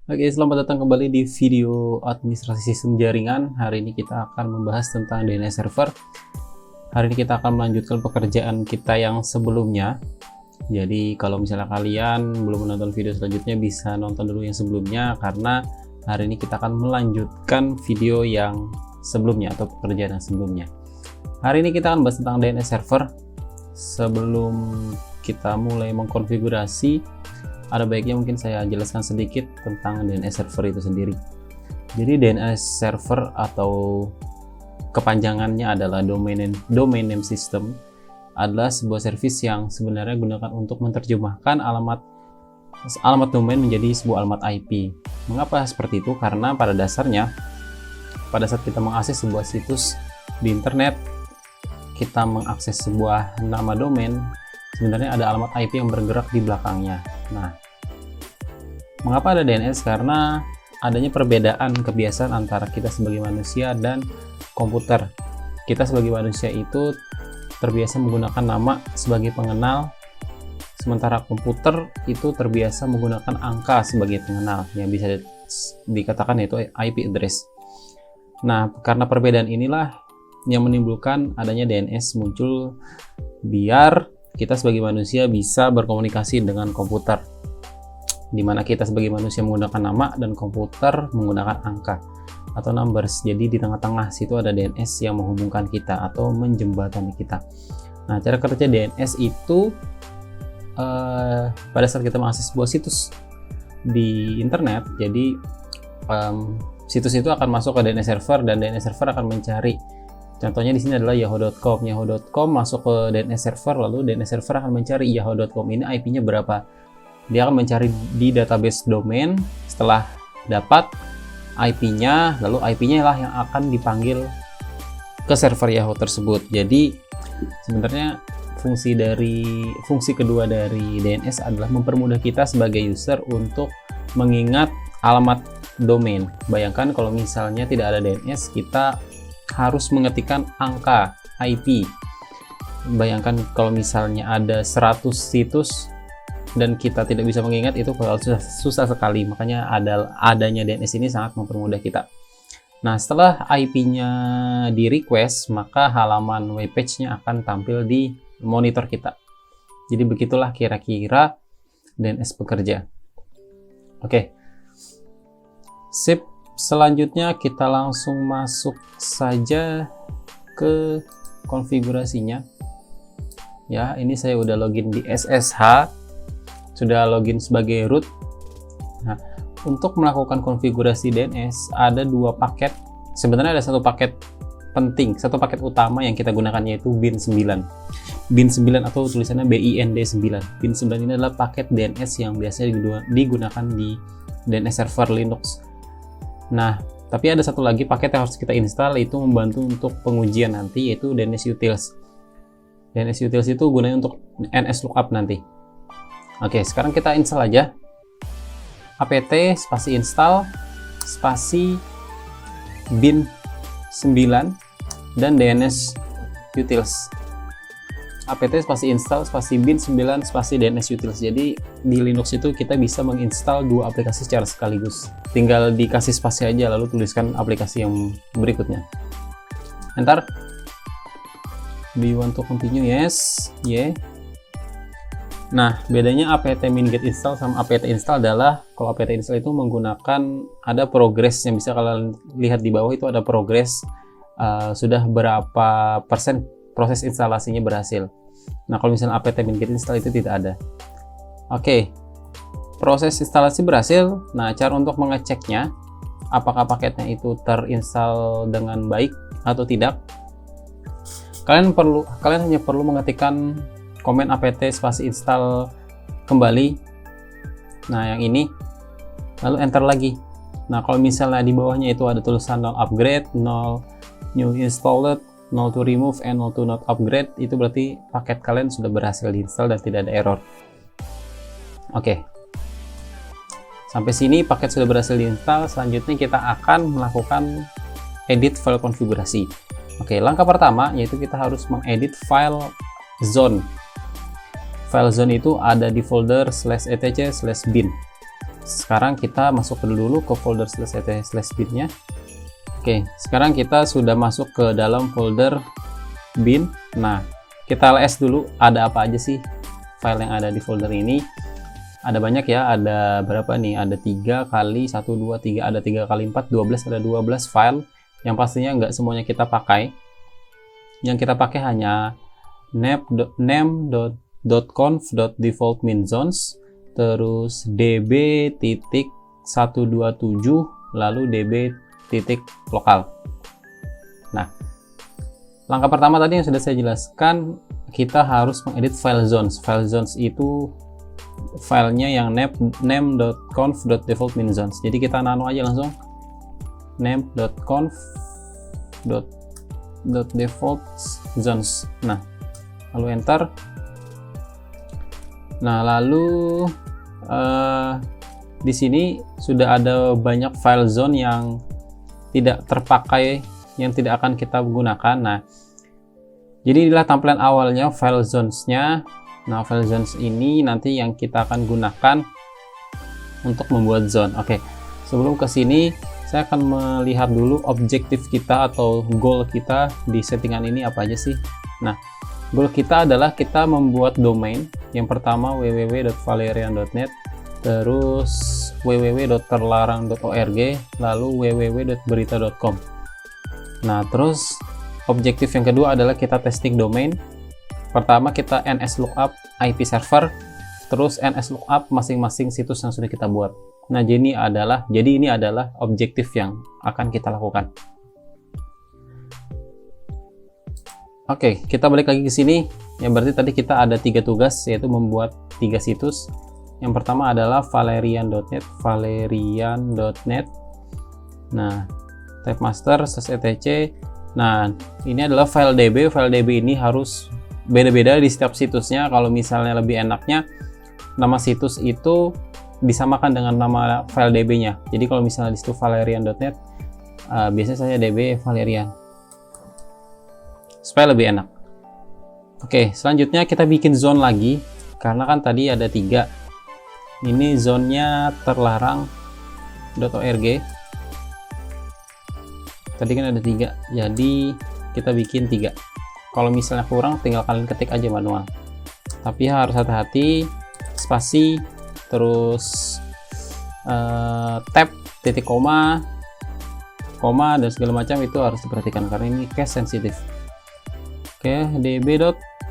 Oke, selamat datang kembali di video administrasi sistem jaringan. Hari ini kita akan membahas tentang DNS server. Hari ini kita akan melanjutkan pekerjaan kita yang sebelumnya. Jadi kalau misalnya kalian belum menonton video selanjutnya, bisa nonton dulu yang sebelumnya, karena hari ini kita akan melanjutkan video yang sebelumnya atau pekerjaan yang sebelumnya. Hari ini kita akan bahas tentang DNS server. Sebelum kita mulai mengkonfigurasi, ada baiknya mungkin saya jelaskan sedikit tentang DNS server itu sendiri. Jadi DNS server atau kepanjangannya adalah domain name system, adalah sebuah service yang sebenarnya digunakan untuk menerjemahkan alamat domain menjadi sebuah alamat IP. Mengapa seperti itu? Karena pada dasarnya pada saat kita mengakses sebuah situs di internet, kita mengakses sebuah nama domain, sebenarnya ada alamat IP yang bergerak di belakangnya. Nah, mengapa ada DNS? Karena adanya perbedaan kebiasaan antara kita sebagai manusia dan komputer. Kita sebagai manusia itu terbiasa menggunakan nama sebagai pengenal, sementara komputer itu terbiasa menggunakan angka sebagai pengenal, yang bisa dikatakan yaitu IP address. Nah, karena perbedaan inilah yang menimbulkan adanya DNS muncul, biar kita sebagai manusia bisa berkomunikasi dengan komputer, di mana kita sebagai manusia menggunakan nama dan komputer menggunakan angka atau numbers. Jadi di tengah-tengah situ ada DNS yang menghubungkan kita atau menjembatani kita. Nah, cara kerja DNS itu pada saat kita mengakses sebuah situs di internet, jadi situs itu akan masuk ke DNS server dan DNS server akan mencari. Contohnya di sini adalah yahoo.com. Yahoo.com masuk ke DNS server, lalu DNS server akan mencari yahoo.com ini IP-nya berapa. Dia akan mencari di database domain. Setelah dapat IP-nya, lalu IP-nya lah yang akan dipanggil ke server Yahoo tersebut. Jadi sebenarnya fungsi kedua dari DNS adalah mempermudah kita sebagai user untuk mengingat alamat domain. Bayangkan kalau misalnya tidak ada DNS, kita harus mengetikkan angka IP. Bayangkan kalau misalnya ada 100 situs dan kita tidak bisa mengingat, itu susah sekali. Makanya adanya DNS ini sangat mempermudah kita. Nah, setelah IP-nya di request, maka halaman web page-nya akan tampil di monitor kita. Jadi begitulah kira-kira DNS bekerja. Oke. Sip. Selanjutnya kita langsung masuk saja ke konfigurasinya. Ya, ini saya udah login di SSH, sudah login sebagai root. Nah, untuk melakukan konfigurasi DNS ada dua paket. Sebenarnya ada satu paket penting, satu paket utama yang kita gunakan, yaitu bin9. bin9 atau tulisannya bind9. bin9 ini adalah paket DNS yang biasanya digunakan di DNS server Linux. Nah, tapi ada satu lagi paket yang harus kita install, itu membantu untuk pengujian nanti, yaitu DNSUtils. DNSUtils itu gunanya untuk NSLookup nanti. Oke, sekarang kita install aja. apt spasi install spasi bin9 dan DNSUtils. apt spasi install spasi bin9 spasi DNSUtils. Jadi di Linux itu kita bisa menginstal dua aplikasi secara sekaligus. Tinggal dikasih spasi aja, lalu tuliskan aplikasi yang berikutnya. Enter. Do you want to continue? Yes. Yeah. Nah, bedanya apt-min get install sama apt install adalah, kalau apt install itu menggunakan, ada progress yang bisa kalian lihat di bawah, itu ada progress sudah berapa persen proses instalasinya berhasil. Nah, kalau misalnya apt-min get install itu tidak ada. Oke, proses instalasi berhasil. Nah, cara untuk mengeceknya apakah paketnya itu terinstall dengan baik atau tidak, kalian hanya perlu mengetikkan komen apt spasi install kembali. Nah, yang ini, lalu enter lagi. Nah, kalau misalnya di bawahnya itu ada tulisan no upgrade, no new installed, no to remove, and no to not upgrade, itu berarti paket kalian sudah berhasil diinstal dan tidak ada error. Oke, sampai sini paket sudah berhasil diinstal. Selanjutnya kita akan melakukan edit file konfigurasi. Oke, langkah pertama yaitu kita harus mengedit file zone. File zone itu ada di folder /etc/bin. sekarang kita masuk dulu ke folder /etc/bin-nya. Oke, sekarang kita sudah masuk ke dalam folder bin. Nah, kita ls dulu ada apa aja sih file yang ada di folder ini. Ada banyak ya, ada berapa nih? Ada 3 kali 1, 2, 3, ada 3 kali 4, 12, ada 12 file yang pastinya nggak semuanya kita pakai. Yang kita pakai hanya name.conf.default_min_zones, terus db.127, lalu db.lokal. Nah, langkah pertama tadi yang sudah saya jelaskan, kita harus mengedit file zones. File zones itu filenya yang name.conf.default_min_zones. Jadi kita nano aja langsung name.conf.default_zones. Nah, lalu enter. Nah, lalu di sini sudah ada banyak file zone yang tidak terpakai, yang tidak akan kita gunakan. Nah, jadi inilah tampilan awalnya file zones-nya. Nah, file zones ini nanti yang kita akan gunakan untuk membuat zone. Oke, sebelum ke sini saya akan melihat dulu objektif kita atau goal kita di settingan ini apa aja sih. Nah, goal kita adalah kita membuat domain. Yang pertama www.valerian.net, terus www.terlarang.org, lalu www.berita.com. Nah, terus objektif yang kedua adalah kita testing domain. Pertama kita nslookup IP server, terus nslookup masing-masing situs yang sudah kita buat. Nah, jadi ini adalah objektif yang akan kita lakukan. Oke, kita balik lagi ke sini. Yang berarti tadi kita ada 3 tugas, yaitu membuat 3 situs. Yang pertama adalah valerian.net, Nah, type master /etc. Nah, ini adalah file DB. File DB ini harus beda-beda di setiap situsnya. Kalau misalnya lebih enaknya nama situs itu disamakan dengan nama file DB-nya. Jadi kalau misalnya di situ valerian.net, biasanya saya DB valerian supaya lebih enak. Oke, selanjutnya kita bikin zone lagi, karena kan tadi ada 3. Ini zonnya terlarang.org. Tadi kan ada 3, jadi kita bikin 3. Kalau misalnya kurang, tinggal kalian ketik aja manual. Tapi harus hati-hati, spasi, terus tab, titik koma, dan segala macam itu harus diperhatikan karena ini case sensitif. Oke,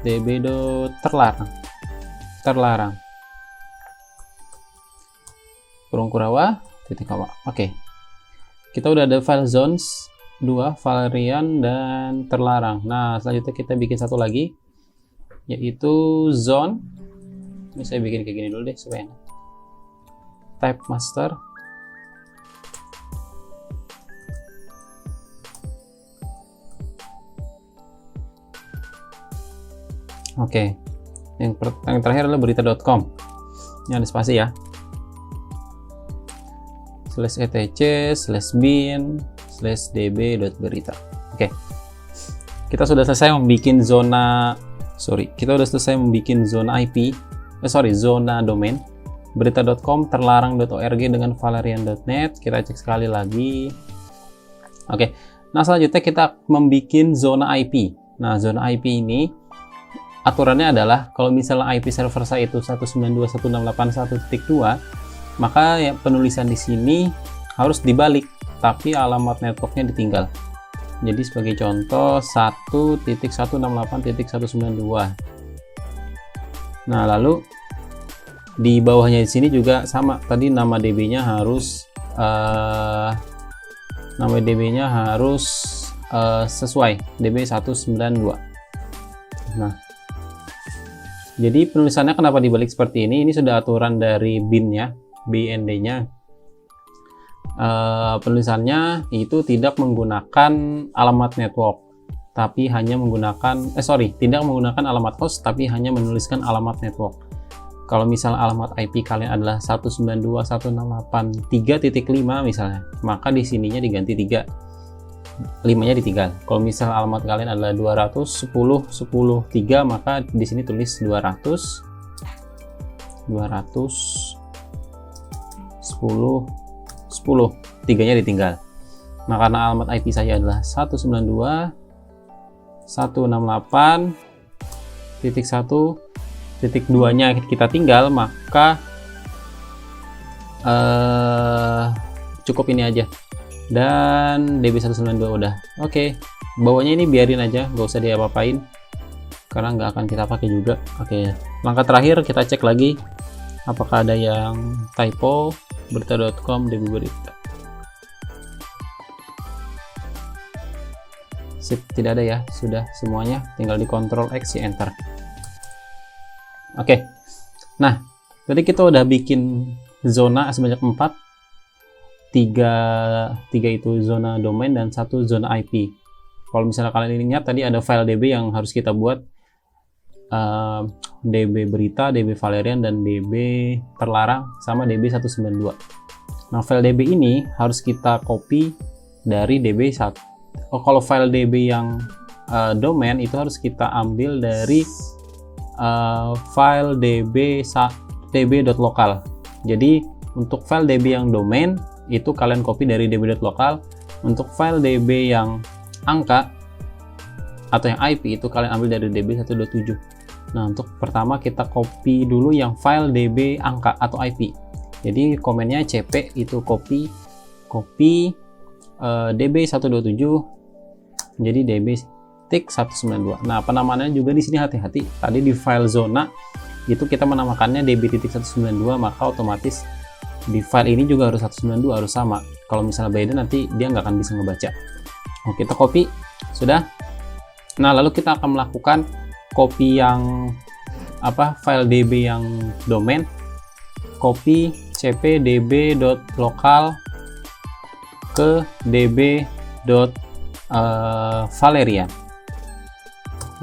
db.terlarang. Kurung kurawa, titik koma. Oke. Kita udah ada file zones 2, valerian dan terlarang. Nah, selanjutnya kita bikin satu lagi, yaitu zone. Ini saya bikin kayak gini dulu deh supaya enak. Type master. Oke. Yang terakhir adalah berita.com. Ini ada spasi ya. /etc/bin /db.berita. Oke. Kita sudah selesai membuat zona IP. Zona domain. Berita.com, terlarang.org dengan valerian.net. Kita cek sekali lagi. Oke. Nah, selanjutnya kita membuat zona IP. Nah, zona IP ini aturannya adalah kalau misalnya IP server saya itu 192.168.1.2, maka ya, penulisan di sini harus dibalik, tapi alamat networknya ditinggal. Jadi sebagai contoh 1.168.192. Nah, lalu di bawahnya di sini juga sama. Tadi nama DB-nya harus sesuai DB192. Nah, jadi penulisannya kenapa dibalik seperti ini? Ini sudah aturan dari bin-nya, BND-nya. Penulisannya itu tidak menggunakan alamat network, tapi hanya menggunakan tidak menggunakan alamat host, tapi hanya menuliskan alamat network. Kalau misalnya alamat IP kalian adalah 192.168.3.5 misalnya, maka di sininya diganti 3, 5-nya ditinggal. Kalau misalnya alamat kalian adalah 210.10.3, maka di sini tulis 200.10.3. 10 10 tiganya ditinggal. Nah, karena alamat IP saya adalah 192.168.1.2 nya kita tinggal, maka cukup ini aja, dan DB192 udah. Oke, bawahnya ini biarin aja, nggak usah diapa-apain karena nggak akan kita pakai juga. Oke, langkah terakhir kita cek lagi apakah ada yang typo. Berita.com DB berita. Sip, tidak ada ya, sudah semuanya, tinggal di Ctrl X, enter. Oke, nah berarti kita udah bikin zona sebanyak 4, 3 itu zona domain dan 1 zona IP. Kalau misalnya kalian ingat tadi ada file DB yang harus kita buat, DB berita, DB Valerian, dan DB terlarang, sama DB192. Nah, file DB ini harus kita copy dari DB1. Kalau file DB yang domain itu harus kita ambil dari file db.local. Jadi untuk file DB yang domain itu kalian copy dari db.local. Untuk file DB yang angka atau yang IP itu kalian ambil dari db127. Nah, untuk pertama kita copy dulu yang file DB angka atau IP. Jadi komennya cp itu copy db127 jadi db.192. Nah, penamaannya juga di sini hati-hati. Tadi di file zona itu kita menamakannya db.192, maka otomatis di file ini juga harus 192, harus sama. Kalau misalnya beda nanti dia nggak akan bisa ngebaca. Oke, kita copy sudah. Nah, lalu kita akan melakukan copy yang file db yang domain, copy cp db.local ke db.valerian.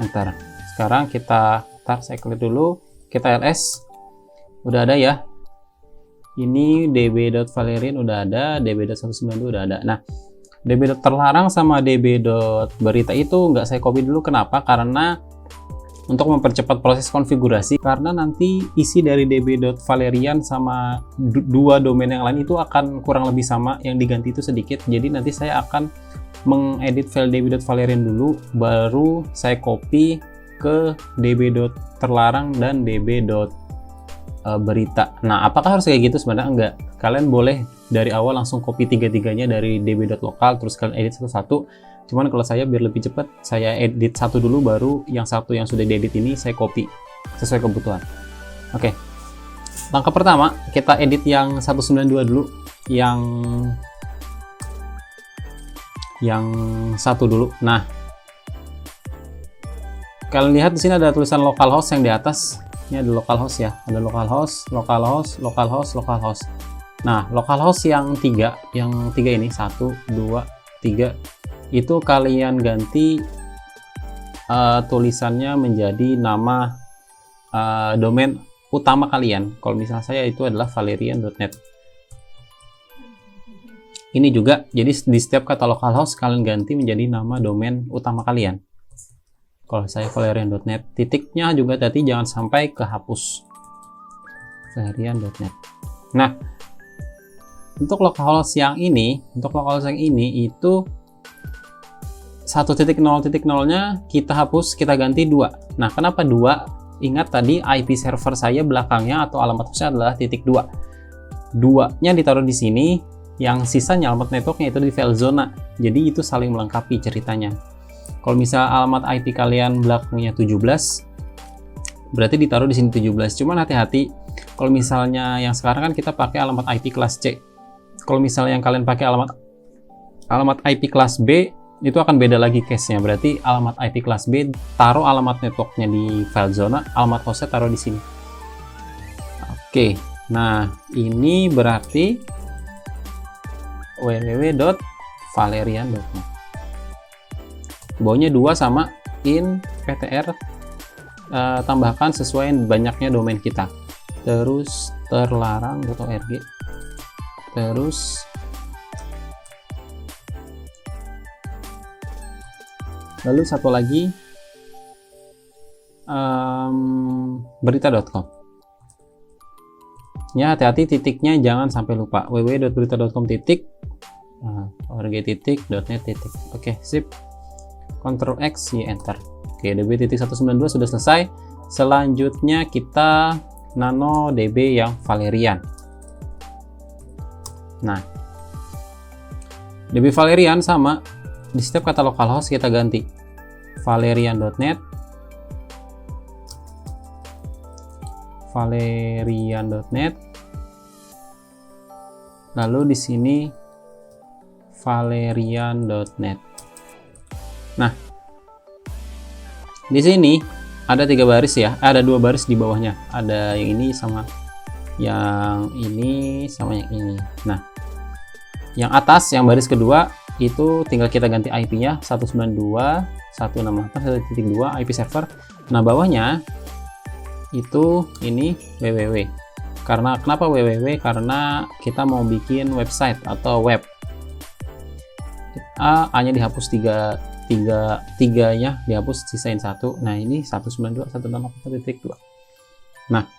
Ntar sekarang saya klik dulu, kita ls, udah ada ya, ini db.valerian udah ada, db.192 udah ada. Nah, db.terlarang sama db.berita itu nggak saya copy dulu. Kenapa? Karena untuk mempercepat proses konfigurasi, karena nanti isi dari db.valerian sama dua domain yang lain itu akan kurang lebih sama, yang diganti itu sedikit. Jadi nanti saya akan mengedit file db.valerian dulu, baru saya copy ke db.terlarang dan db.berita. Nah, apakah harus kayak gitu? Sebenarnya enggak. Kalian boleh dari awal langsung copy tiga-tiganya dari db.local, terus kalian edit satu-satu. Cuman kalau saya biar lebih cepat, saya edit satu dulu, baru yang satu yang sudah diedit ini saya copy sesuai kebutuhan. Oke, langkah pertama kita edit yang 192 dulu, yang satu dulu. Nah, kalian lihat di sini ada tulisan localhost yang di atas. Ini ada localhost ya, ada localhost. Nah, localhost yang tiga ini 1, 2, 3 itu kalian ganti tulisannya menjadi nama domain utama kalian. Kalau misalnya saya itu adalah valerian.net. Ini juga, jadi di setiap kata localhost kalian ganti menjadi nama domain utama kalian. Kalau saya valerian.net, titiknya juga tadi jangan sampai kehapus, valerian.net. Nah, untuk localhost yang ini itu 1.0.0-nya kita hapus, kita ganti 2. Nah, kenapa 2? Ingat tadi IP server saya belakangnya atau alamat hostnya adalah .2. 2-nya ditaruh di sini, yang sisanya alamat networknya itu di file zona. Jadi itu saling melengkapi ceritanya. Kalau misalnya alamat IP kalian belakangnya 17, berarti ditaruh di sini 17. Cuman hati-hati, kalau misalnya yang sekarang kan kita pakai alamat IP kelas C. Kalau misalnya yang kalian pakai alamat IP kelas B, itu akan beda lagi case-nya. Berarti alamat IP kelas B taruh alamat networknya di file zona, alamat hostnya taruh di sini. Oke, nah ini berarti www.valerian.net. Bawahnya 2 sama in ptr, tambahkan sesuai banyaknya domain kita. Terus terlarang.org. Terus lalu satu lagi berita.com. Ya, hati-hati titiknya jangan sampai lupa. www.berita.com titik org.net titik. Oke, sip. Ctrl X, Y, enter. Oke, db.192 sudah selesai. Selanjutnya kita nano db yang Valerian. Nah, db Valerian sama, di setiap kata localhost kita ganti valerian.net, lalu di sini valerian.net. Nah, di sini ada 3 baris ya, ada 2 baris di bawahnya, ada yang ini sama yang ini sama yang ini. Nah, yang atas yang baris kedua itu tinggal kita ganti IP-nya 192.168.1.2 IP server. Nah, bawahnya itu ini www. Karena kenapa www? Karena kita mau bikin website atau web. A-nya dihapus 3-nya dihapus, sisain 1. Nah, ini 192.168.1.2. Nah,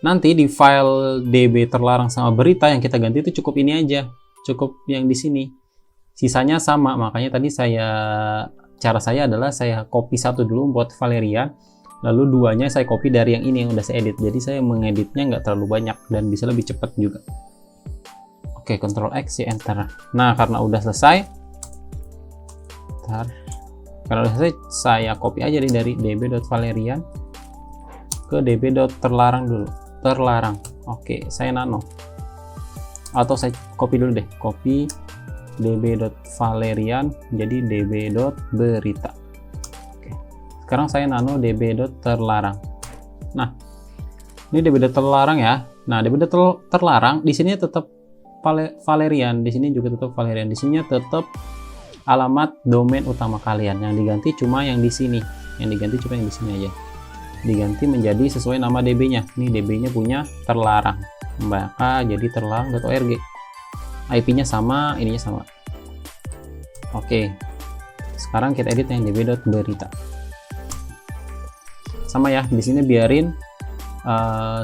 nanti di file db terlarang sama berita yang kita ganti itu cukup ini aja, cukup yang di sini. Sisanya sama, makanya tadi cara saya adalah saya copy 1 dulu buat Valerian, lalu 2-nya saya copy dari yang ini yang udah saya edit. Jadi saya mengeditnya nggak terlalu banyak dan bisa lebih cepat juga. Oke, Ctrl X, Y, enter. Nah, karena udah selesai, saya copy aja nih dari db.valerian ke db.terlarang dulu. Terlarang. Oke, saya nano. Atau saya copy dulu deh. Copy db.valerian jadi db.berita. Oke. Sekarang saya nano db.terlarang. Nah, ini db.terlarang ya. Nah, db.terlarang di sini tetap Valerian, di sini juga tetap Valerian. Di sini tetap alamat domain utama kalian. Yang diganti cuma yang di sini. Yang diganti cuma yang di sini aja. Diganti menjadi sesuai nama DB-nya. Ini DB-nya punya terlarang. Maka jadi terlarang.org. IP-nya sama, ininya sama. Oke. Sekarang kita edit yang db.berita. Sama ya, di sini biarin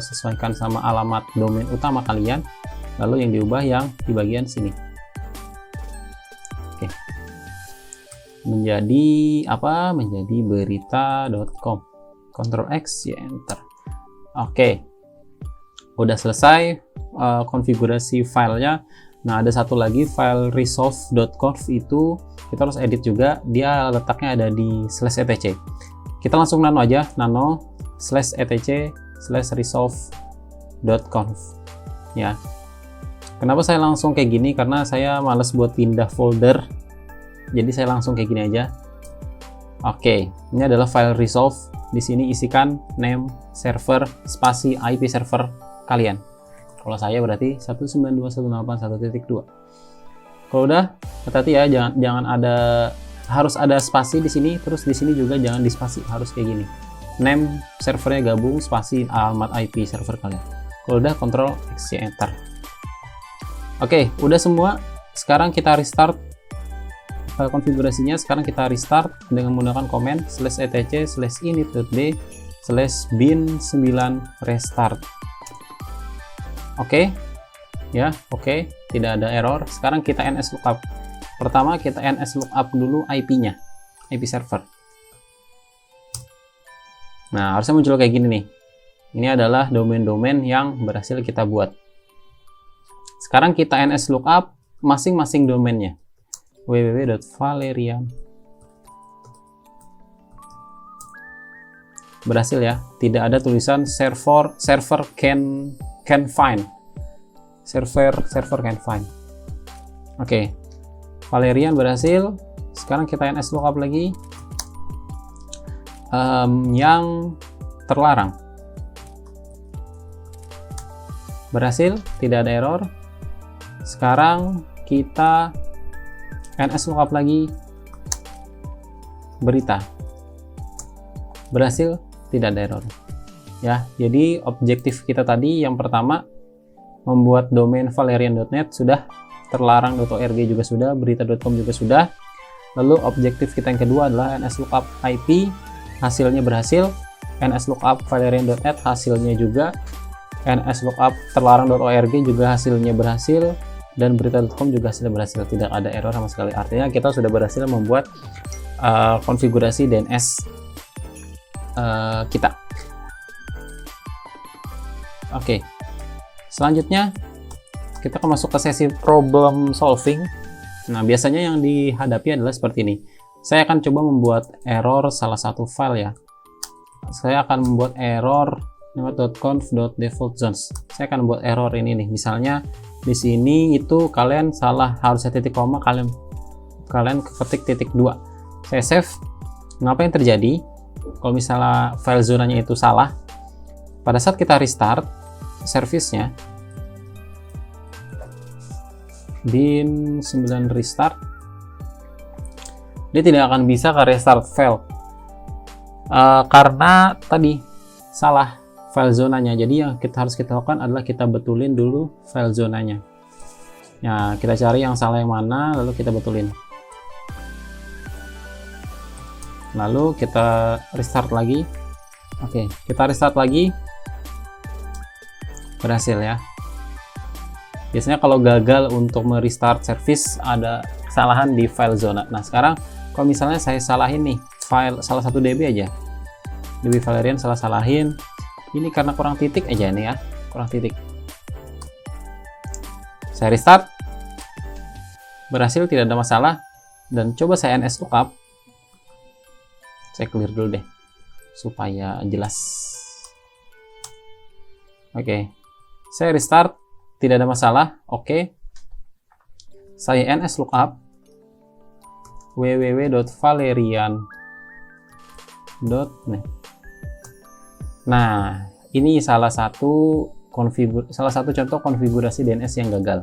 sesuaikan sama alamat domain utama kalian. Lalu yang diubah yang di bagian sini. Oke. Menjadi apa? Menjadi berita.com. Ctrl X, Y, enter. Oke. Udah selesai konfigurasi filenya. Nah, ada satu lagi file resolve.conf itu kita harus edit juga. Dia letaknya ada di /etc. Kita langsung nano aja, nano /etc/resolve.conf. Ya. Kenapa saya langsung kayak gini? Karena saya males buat pindah folder. Jadi saya langsung kayak gini aja. Oke, ini adalah file resolve. Di sini isikan name server spasi IP server kalian. Kalau saya berarti 192.168.1.2. Kalau udah, hati-hati ya, jangan harus ada spasi di sini, terus di sini juga jangan di spasi, harus kayak gini. Name servernya gabung spasi alamat IP server kalian. Kalau udah, Ctrl X, Y, enter. Oke, udah semua. Sekarang kita restart konfigurasinya. Sekarang kita restart dengan menggunakan command /etc/init.d/bin9 restart. Oke, ya, oke, tidak ada error. Sekarang kita ns lookup. Pertama kita ns lookup dulu IP-nya, IP server. Nah, harusnya muncul kayak gini nih. Ini adalah domain-domain yang berhasil kita buat. Sekarang kita ns lookup masing-masing domainnya. www.valerian. Berhasil ya, tidak ada tulisan server can find. Server can find. Oke. Valerian berhasil. Sekarang kita ns lookup lagi. Yang terlarang. Berhasil, tidak ada error. Sekarang kita ns lookup lagi berita. Berhasil, tidak ada error. Ya, jadi objektif kita tadi yang pertama membuat domain valerian.net sudah, terlarang.org juga sudah, berita.com juga sudah. Lalu objektif kita yang kedua adalah ns lookup IP, hasilnya berhasil. Ns lookup valerian.net hasilnya juga. nslookup terlarang.org juga hasilnya berhasil, dan berita.com juga hasilnya berhasil, tidak ada error sama sekali. Artinya kita sudah berhasil membuat konfigurasi DNS kita. Oke, selanjutnya kita akan masuk ke sesi problem solving. Nah, biasanya yang dihadapi adalah seperti ini. Saya akan coba membuat error salah satu file ya. Saya akan membuat error network.conf.defaultZones. Saya akan membuat error ini nih. Misalnya di sini itu kalian salah, harusnya titik koma, kalian ketik titik 2. Saya save. Ngapa yang terjadi? Kalau misalnya file zonanya itu salah, pada saat kita restart service-nya, bin 9 restart, dia tidak akan bisa ke restart file karena tadi salah file zonanya. Jadi yang harus kita lakukan adalah kita betulin dulu file zonanya. Ya, kita cari yang salah yang mana, lalu kita betulin, lalu kita restart lagi. Oke, kita restart lagi, berhasil ya. Biasanya kalau gagal untuk merestart service ada kesalahan di file zona. Nah, sekarang kalau misalnya saya salahin nih file salah satu DB aja, DB Valerian salahin, ini karena kurang titik aja nih ya, kurang titik. Saya restart, berhasil, tidak ada masalah, dan coba saya nslookup. Saya clear dulu deh supaya jelas. Oke, saya restart, tidak ada masalah. Oke, saya nslookup www.valerian.net. Nah, ini salah satu contoh konfigurasi DNS yang gagal.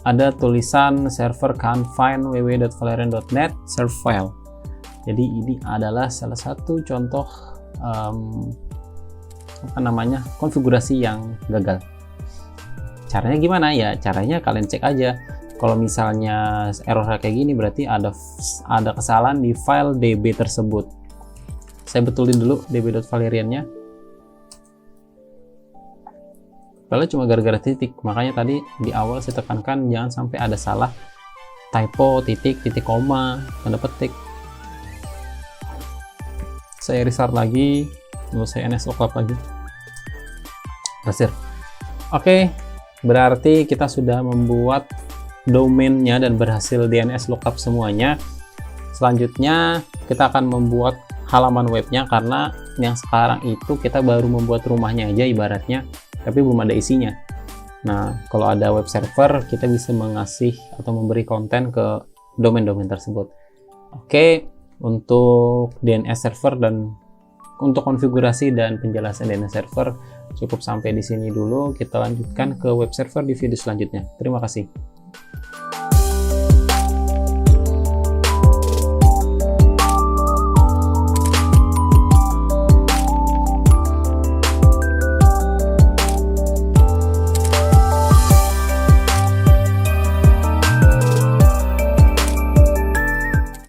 Ada tulisan server can't find www.valerian.net serve file. Jadi ini adalah salah satu contoh konfigurasi yang gagal. Caranya gimana ya? Caranya kalian cek aja. Kalau misalnya error kayak gini, berarti ada kesalahan di file DB tersebut. Saya betulin dulu db.valerian-nya. Padahal cuma gara-gara titik. Makanya tadi di awal saya tekankan jangan sampai ada salah typo, titik koma, tanda petik. Saya restart lagi, lalu saya nslookup lagi. Berhasil. Oke. Berarti kita sudah membuat domainnya dan berhasil DNS lookup semuanya. Selanjutnya kita akan membuat halaman webnya, karena yang sekarang itu kita baru membuat rumahnya aja ibaratnya, tapi belum ada isinya. Nah, kalau ada web server, kita bisa mengasih atau memberi konten ke domain-domain tersebut. Oke, untuk DNS server dan untuk konfigurasi dan penjelasan DNS server cukup sampai di sini dulu. Kita lanjutkan ke web server di video selanjutnya. Terima kasih.